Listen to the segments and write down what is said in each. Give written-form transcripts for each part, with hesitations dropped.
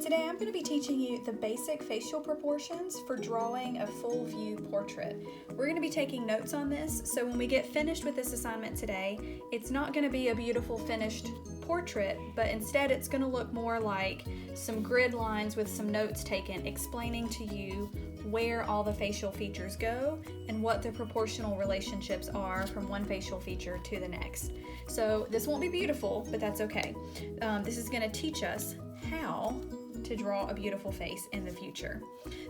today I'm going to be teaching you the basic facial proportions for drawing a full view portrait. We're going to be taking notes on this, so when we get finished with this assignment today, it's not going to be a beautiful finished portrait, but instead it's going to look more like some grid lines with some notes taken explaining to you where all the facial features go and what the proportional relationships are from one facial feature to the next. So this won't be beautiful, but that's okay. This is going to teach us how to draw a beautiful face in the future.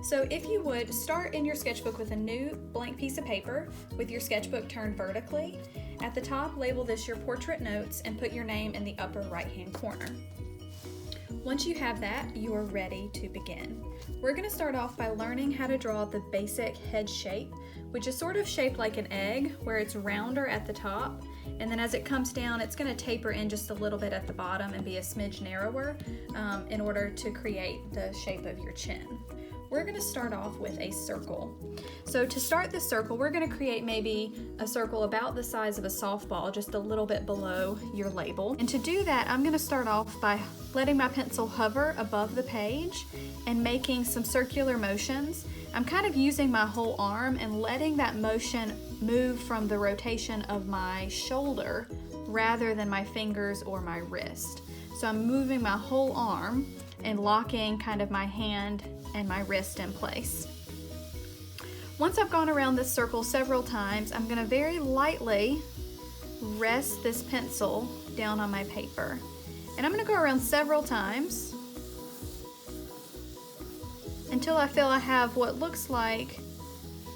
So if you would, start in your sketchbook with a new blank piece of paper with your sketchbook turned vertically. At the top, label this your portrait notes and put your name in the upper right-hand corner. Once you have that, you are ready to begin. We're going to start off by learning how to draw the basic head shape, which is sort of shaped like an egg, where it's rounder at the top, and then as it comes down, it's going to taper in just a little bit at the bottom and be a smidge narrower in order to create the shape of your chin. We're going to start off with a circle. So to start this circle, we're going to create maybe a circle about the size of a softball, just a little bit below your label. And to do that, I'm going to start off by letting my pencil hover above the page and making some circular motions. I'm kind of using my whole arm and letting that motion move from the rotation of my shoulder rather than my fingers or my wrist. So I'm moving my whole arm and locking kind of my hand and my wrist in place. Once I've gone around this circle several times, I'm going to very lightly rest this pencil down on my paper. And I'm going to go around several times until I feel I have what looks like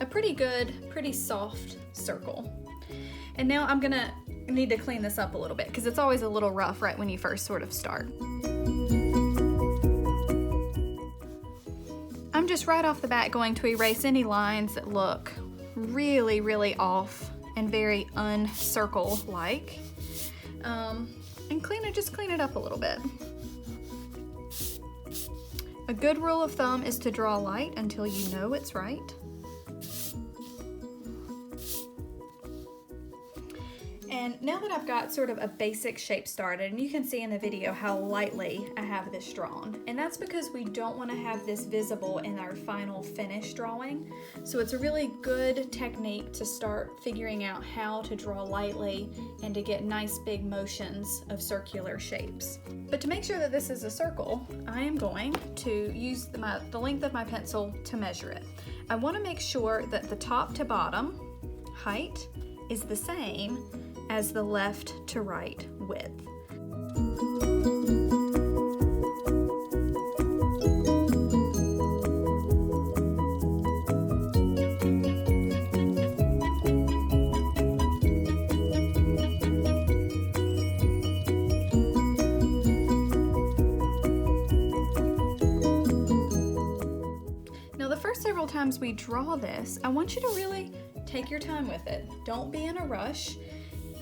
a pretty good, pretty soft circle. And now I'm going to need to clean this up a little bit because it's always a little rough right when you first sort of start. I'm just right off the bat going to erase any lines that look really, really off and very uncircle-like. And just clean it up a little bit. A good rule of thumb is to draw light until you know it's right. And now that I've got sort of a basic shape started, and you can see in the video how lightly I have this drawn, and that's because we don't want to have this visible in our final finished drawing. So it's a really good technique to start figuring out how to draw lightly and to get nice big motions of circular shapes. But to make sure that this is a circle, I am going to use the length of my pencil to measure it. I want to make sure that the top to bottom height is the same as the left to right width. Now the first several times we draw this, I want you to really take your time with it. Don't be in a rush.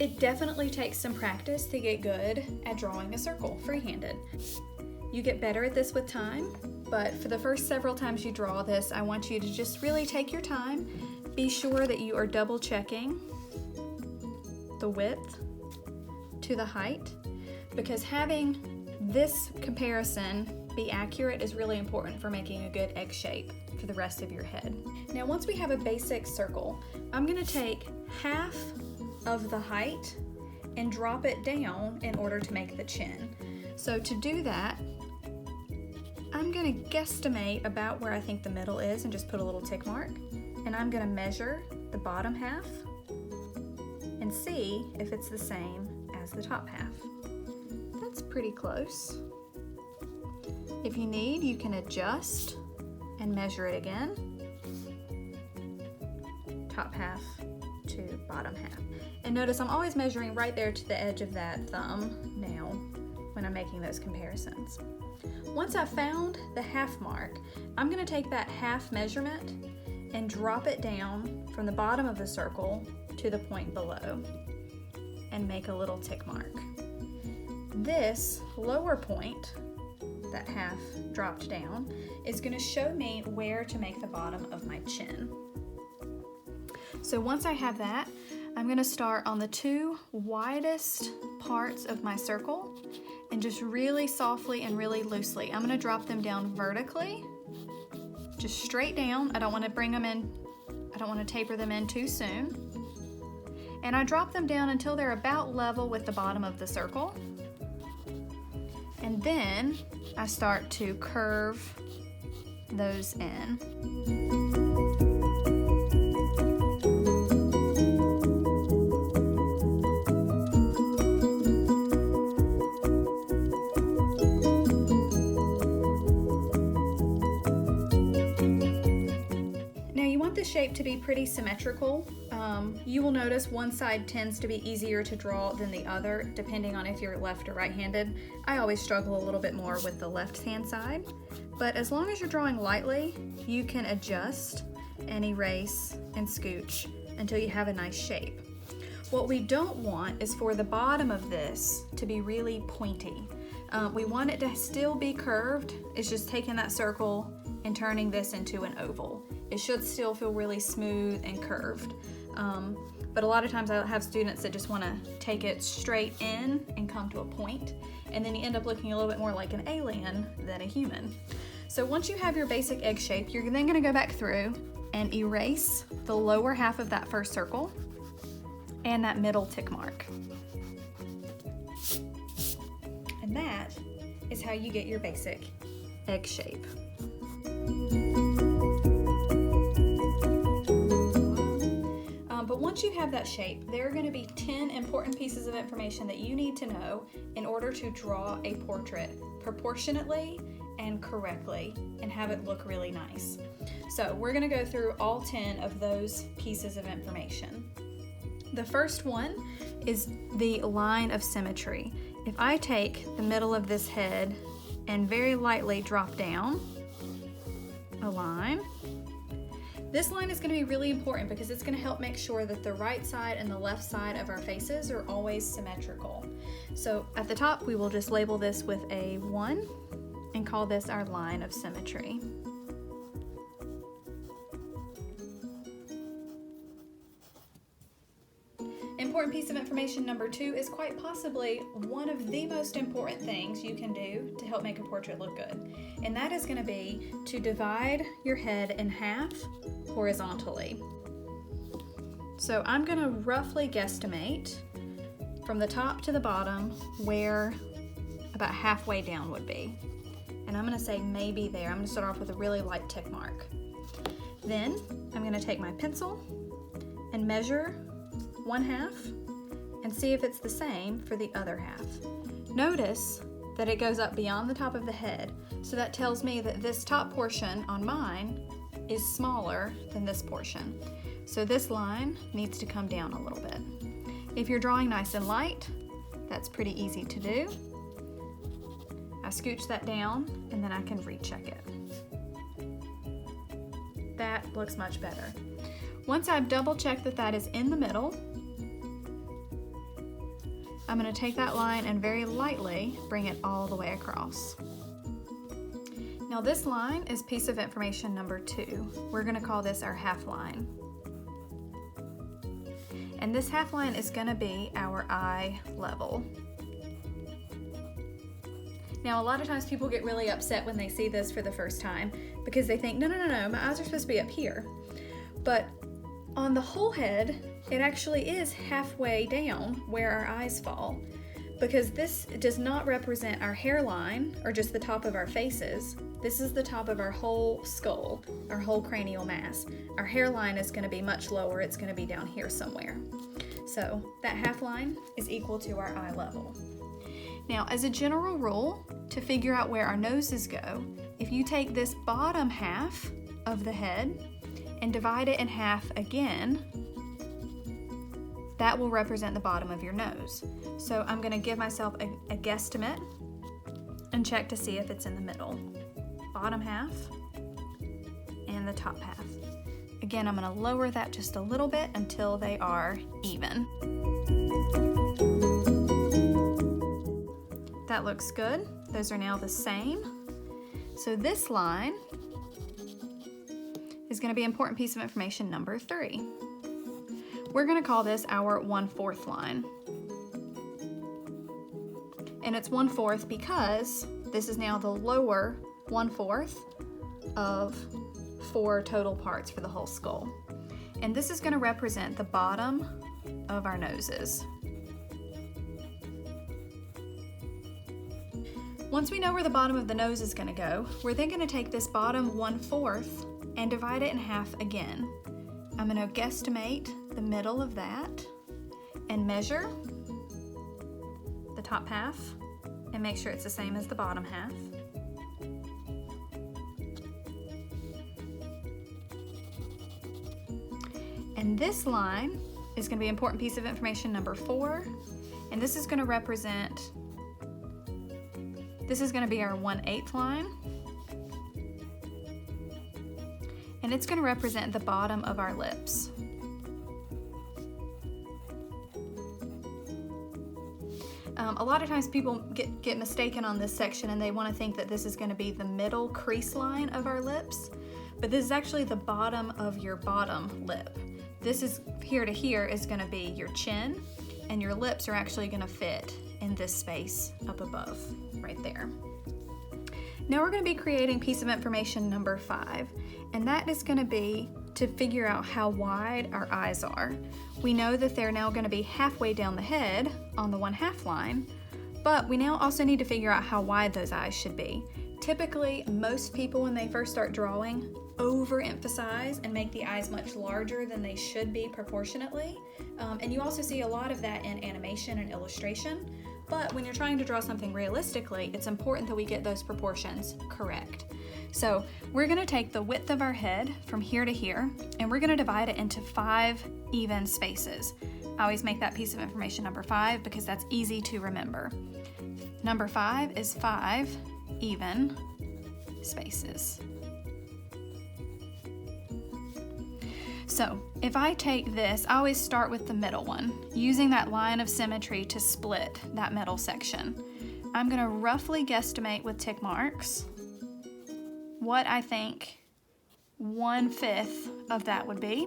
It definitely takes some practice to get good at drawing a circle free-handed. You get better at this with time, but for the first several times you draw this, I want you to just really take your time. Be sure that you are double checking the width to the height, because having this comparison be accurate is really important for making a good egg shape for the rest of your head. Now once we have a basic circle, I'm going to take half of the height and drop it down in order to make the chin. So to do that, I'm going to guesstimate about where I think the middle is and just put a little tick mark, and I'm going to measure the bottom half and see if it's the same as the top half. That's pretty close. If you need, you can adjust and measure it again. Top half to bottom half. And notice I'm always measuring right there to the edge of that thumb now when I'm making those comparisons. Once I've found the half mark, I'm going to take that half measurement and drop it down from the bottom of the circle to the point below and make a little tick mark. This lower point, that half dropped down, is going to show me where to make the bottom of my chin. So once I have that, I'm going to start on the two widest parts of my circle and just really softly and really loosely. I'm gonna drop them down vertically, just straight down. I don't wanna bring them in, I don't wanna taper them in too soon. And I drop them down until they're about level with the bottom of the circle. And then I start to curve those in. Now you want the shape to be pretty symmetrical. You will notice one side tends to be easier to draw than the other, depending on if you're left or right-handed. I always struggle a little bit more with the left-hand side, but as long as you're drawing lightly, you can adjust and erase and scooch until you have a nice shape. What we don't want is for the bottom of this to be really pointy. We want it to still be curved. It's just taking that circle and turning this into an oval. It should still feel really smooth and curved. But a lot of times I have students that just want to take it straight in and come to a point, and then you end up looking a little bit more like an alien than a human. So once you have your basic egg shape, you're then going to go back through and erase the lower half of that first circle and that middle tick mark. And that is how you get your basic egg shape. But once you have that shape, there are going to be 10 important pieces of information that you need to know in order to draw a portrait proportionately and correctly and have it look really nice. So we're going to go through all 10 of those pieces of information. The first one is the line of symmetry. If I take the middle of this head and very lightly drop down a line, this line is going to be really important because it's going to help make sure that the right side and the left side of our faces are always symmetrical. So at the top, we will just label this with a 1 and call this our line of symmetry. Important piece of information number 2 is quite possibly one of the most important things you can do to help make a portrait look good. And that is going to be to divide your head in half horizontally. So I'm going to roughly guesstimate from the top to the bottom where about halfway down would be. And I'm going to say maybe there. I'm going to start off with a really light tick mark. Then I'm going to take my pencil and measure 1/2 and see if it's the same for the other half. Notice that it goes up beyond the top of the head, so that tells me that this top portion on mine is smaller than this portion. So this line needs to come down a little bit. If you're drawing nice and light, that's pretty easy to do. I scooch that down and then I can recheck it. That looks much better. Once I've double checked that that is in the middle, I'm going to take that line and very lightly bring it all the way across. Now this line is piece of information number 2. We're going to call this our half line. And this half line is going to be our eye level. Now a lot of times people get really upset when they see this for the first time because they think, no, my eyes are supposed to be up here. But on the whole head, it actually is halfway down where our eyes fall, because this does not represent our hairline or just the top of our faces. This is the top of our whole skull, our whole cranial mass. Our hairline is going to be much lower. It's going to be down here somewhere. So that half line is equal to our eye level. Now, as a general rule, to figure out where our noses go, if you take this bottom half of the head and divide it in half again, that will represent the bottom of your nose. So I'm going to give myself a guesstimate and check to see if it's in the middle. Bottom half and the top half. Again, I'm going to lower that just a little bit until they are even. That looks good. Those are now the same. So this line is going to be an important piece of information number 3. We're going to call this our 1/4 line. And it's 1/4 because this is now the lower 1/4 of 4 total parts for the whole skull. And this is going to represent the bottom of our noses. Once we know where the bottom of the nose is going to go, we're then going to take this bottom 1/4 and divide it in half again. I'm going to guesstimate the middle of that and measure the top half and make sure it's the same as the bottom half. And this line is going to be an important piece of information number 4, and this is going to represent, this is going to be our 1/8 line, and it's going to represent the bottom of our lips. A lot of times people get mistaken on this section and they want to think that this is going to be the middle crease line of our lips, but this is actually the bottom of your bottom lip. This is here to here is going to be your chin, and your lips are actually going to fit in this space up above, right there. Now we're going to be creating piece of information number 5, and that is going to be to figure out how wide our eyes are. We know that they're now going to be halfway down the head on the 1/2 line, but we now also need to figure out how wide those eyes should be. Typically, most people when they first start drawing overemphasize and make the eyes much larger than they should be proportionately. And you also see a lot of that in animation and illustration. But when you're trying to draw something realistically, it's important that we get those proportions correct. So we're going to take the width of our head from here to here, and we're going to divide it into 5 even spaces. I always make that piece of information number 5 because that's easy to remember. Number 5 is 5 even spaces. So if I take this, I always start with the middle one, using that line of symmetry to split that middle section. I'm going to roughly guesstimate with tick marks what I think 1/5 of that would be.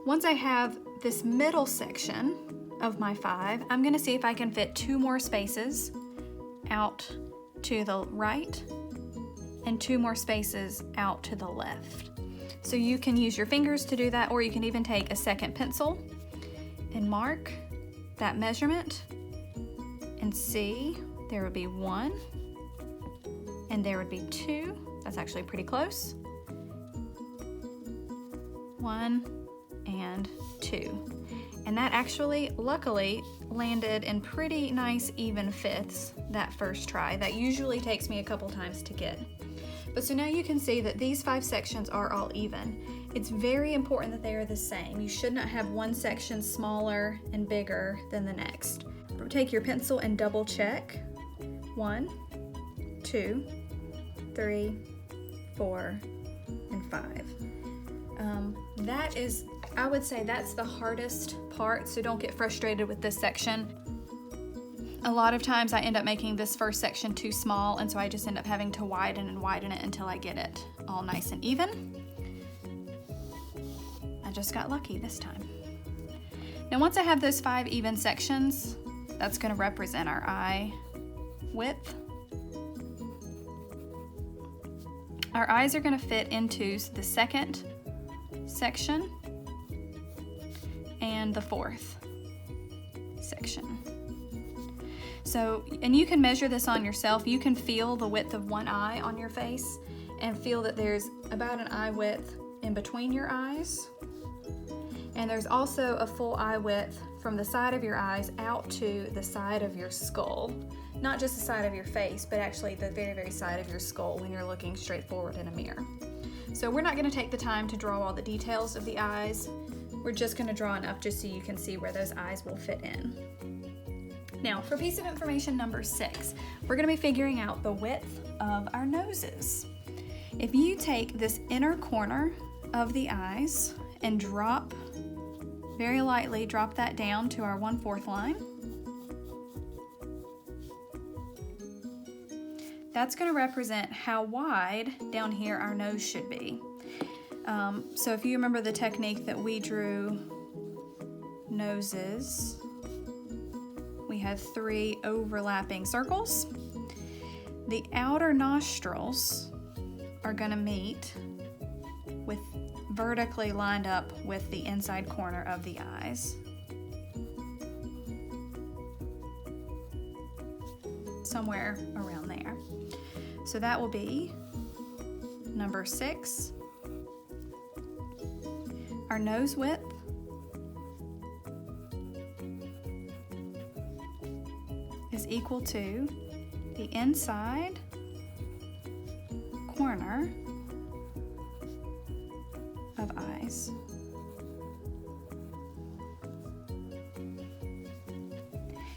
Once I have this middle section of my 5, I'm going to see if I can fit 2 more spaces out to the right and 2 more spaces out to the left. So you can use your fingers to do that, or you can even take a second pencil and mark that measurement and see there would be 1 and there would be 2. That's actually pretty close. 1 and 2. And that actually, luckily, landed in pretty nice even fifths that first try. That usually takes me a couple times to get. But so now you can see that these 5 sections are all even. It's very important that they are the same. You should not have one section smaller and bigger than the next. Take your pencil and double check. 1, 2, 3, 4, and 5. That is, I would say that's the hardest part, so don't get frustrated with this section. A lot of times I end up making this first section too small, and so I just end up having to widen and widen it until I get it all nice and even. I just got lucky this time. Now once I have those 5 even sections, that's going to represent our eye width. Our eyes are going to fit into the second section and the 4th section. So, and you can measure this on yourself. You can feel the width of one eye on your face and feel that there's about an eye width in between your eyes. And there's also a full eye width from the side of your eyes out to the side of your skull. Not just the side of your face, but actually the very, very side of your skull when you're looking straight forward in a mirror. So we're not going to take the time to draw all the details of the eyes. We're just going to draw enough just so you can see where those eyes will fit in. Now, for piece of information number 6, we're going to be figuring out the width of our noses. If you take this inner corner of the eyes and drop, very lightly drop that down to our 1/4 line, that's going to represent how wide down here our nose should be. So if you remember the technique that we drew noses, we have 3 overlapping circles. The outer nostrils are going to meet with vertically lined up with the inside corner of the eyes. Somewhere around there. So that will be number 6. Our nose width is equal to the inside corner of eyes.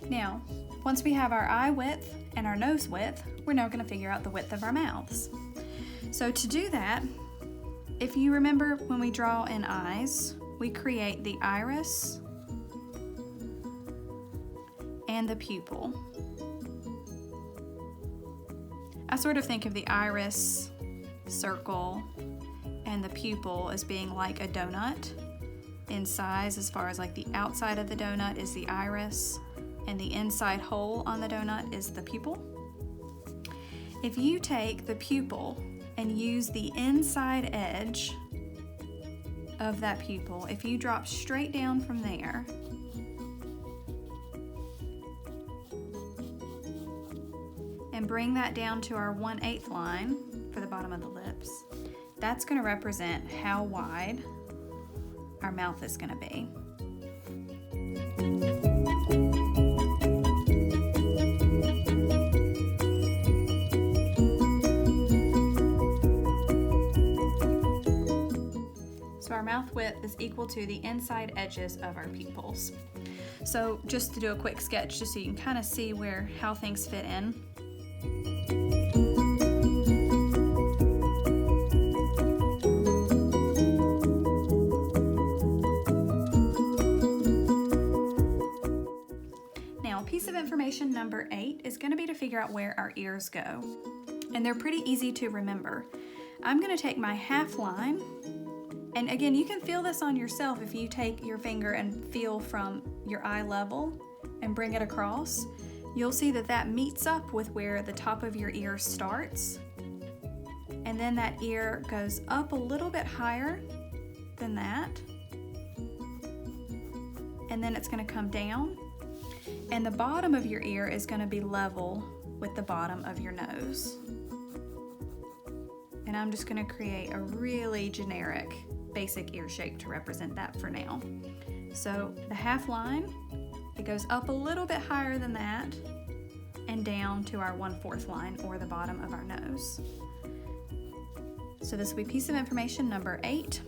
Now, once we have our eye width and our nose width, we're now going to figure out the width of our mouths. So to do that, if you remember when we draw in eyes, we create the iris and the pupil. I sort of think of the iris circle and the pupil as being like a donut in size, as far as like the outside of the donut is the iris and the inside hole on the donut is the pupil. If you take the pupil and use the inside edge of that pupil, if you drop straight down from there and bring that down to our 1/8 line for the bottom of the lips, that's going to represent how wide our mouth is going to be. So our mouth width is equal to the inside edges of our pupils. So just to do a quick sketch, just so you can kind of see how things fit in. Piece of information number 8 is going to be to figure out where our ears go. And they're pretty easy to remember. I'm going to take my half line, and again, you can feel this on yourself if you take your finger and feel from your eye level and bring it across. You'll see that that meets up with where the top of your ear starts. And then that ear goes up a little bit higher than that. And then it's going to come down. And the bottom of your ear is going to be level with the bottom of your nose. And I'm just going to create a really generic basic ear shape to represent that for now. So the half line, it goes up a little bit higher than that and down to our 1/4 line, or the bottom of our nose. So this will be piece of information number 8.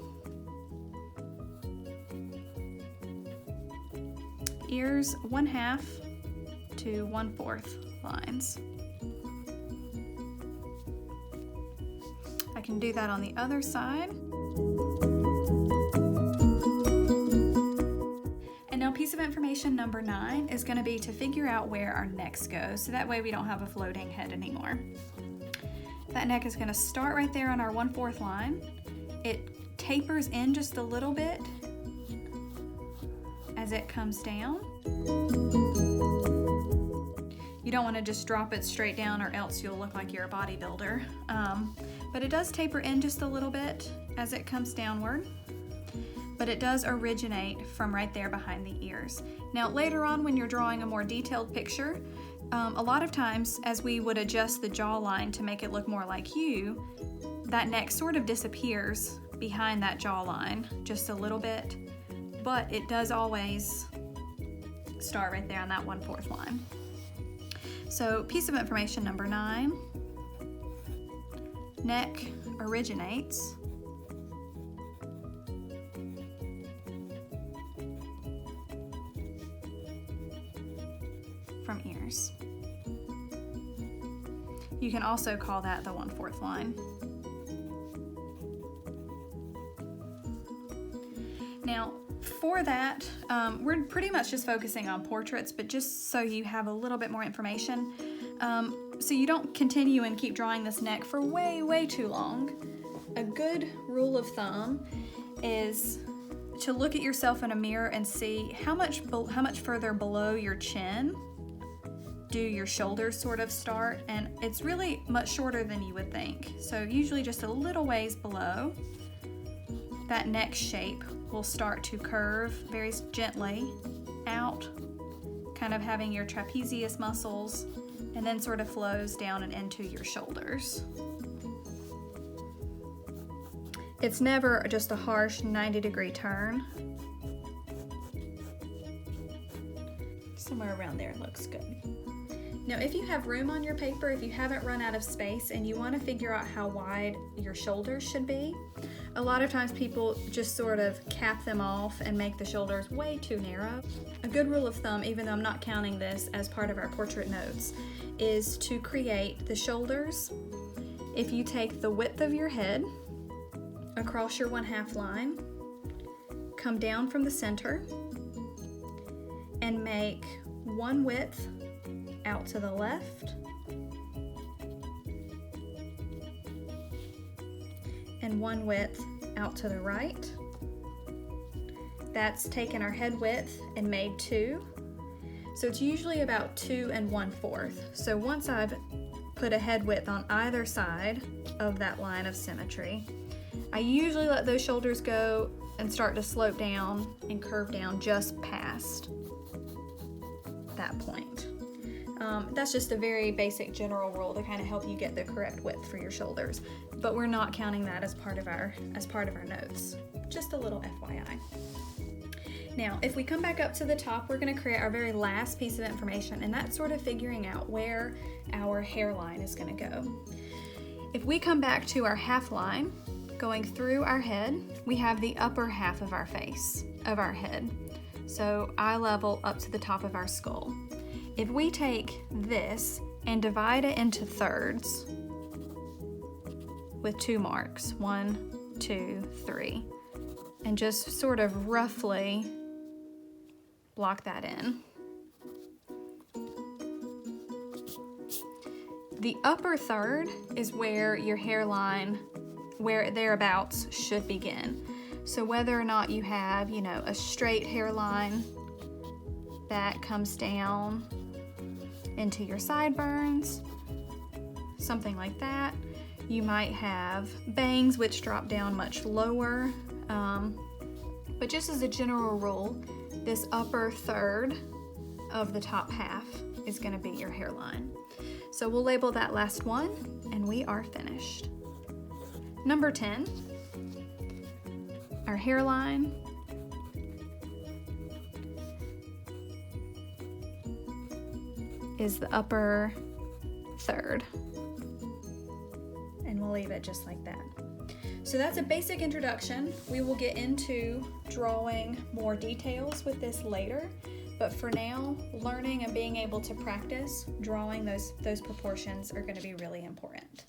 Ears 1/2 to 1/4 lines. I can do that on the other side. And now piece of information number 9 is going to be to figure out where our necks go, so that way we don't have a floating head anymore. That neck is going to start right there on our 1/4 line. It tapers in just a little bit as it comes down. You don't want to just drop it straight down, or else you'll look like you're a bodybuilder. But it does taper in just a little bit as it comes downward. But it does originate from right there behind the ears. Now later on, when you're drawing a more detailed picture, a lot of times as we would adjust the jawline to make it look more like you, that neck sort of disappears behind that jawline just a little bit. But it does always start right there on that 1/4 line. So piece of information number 9, neck originates from ears. You can also call that the 1/4 line. Now, for that, we're pretty much just focusing on portraits, but just so you have a little bit more information, so you don't continue and keep drawing this neck for way too long, a good rule of thumb is to look at yourself in a mirror and see how much further below your chin do your shoulders sort of start, and it's really much shorter than you would think. So usually just a little ways below, that neck shape will start to curve very gently out, kind of having your trapezius muscles, and then sort of flows down and into your shoulders. It's never just a harsh 90-degree turn. Somewhere around there looks good. Now, if you have room on your paper, if you haven't run out of space and you want to figure out how wide your shoulders should be, a lot of times people just sort of cap them off and make the shoulders way too narrow. A good rule of thumb, even though I'm not counting this as part of our portrait notes, is to create the shoulders. If you take the width of your head across your 1/2 line, come down from the center, and make one width out to the left and one width out to the right. That's taken our head width and made 2. So it's usually about 2 1/4. So once I've put a head width on either side of that line of symmetry, I usually let those shoulders go and start to slope down and curve down just past that point. That's just a very basic general rule to kind of help you get the correct width for your shoulders, but we're not counting that as part of our notes. Just a little FYI. Now, if we come back up to the top, we're going to create our very last piece of information, and that's sort of figuring out where our hairline is going to go. If we come back to our half line, going through our head, we have the upper half of our face, of our head. So eye level up to the top of our skull. If we take this and divide it into thirds with 2 marks, 1, 2, 3, and just sort of roughly block that in. The upper third is where your hairline, where thereabouts should begin. So whether or not you have, a straight hairline that comes down into your sideburns, something like that. You might have bangs which drop down much lower, but just as a general rule, this upper third of the top half is going to be your hairline. So we'll label that last one, and we are finished. Number 10, our hairline is the upper third, and we'll leave it just like that. So that's a basic introduction. We will get into drawing more details with this later, but for now, learning and being able to practice drawing those proportions are going to be really important.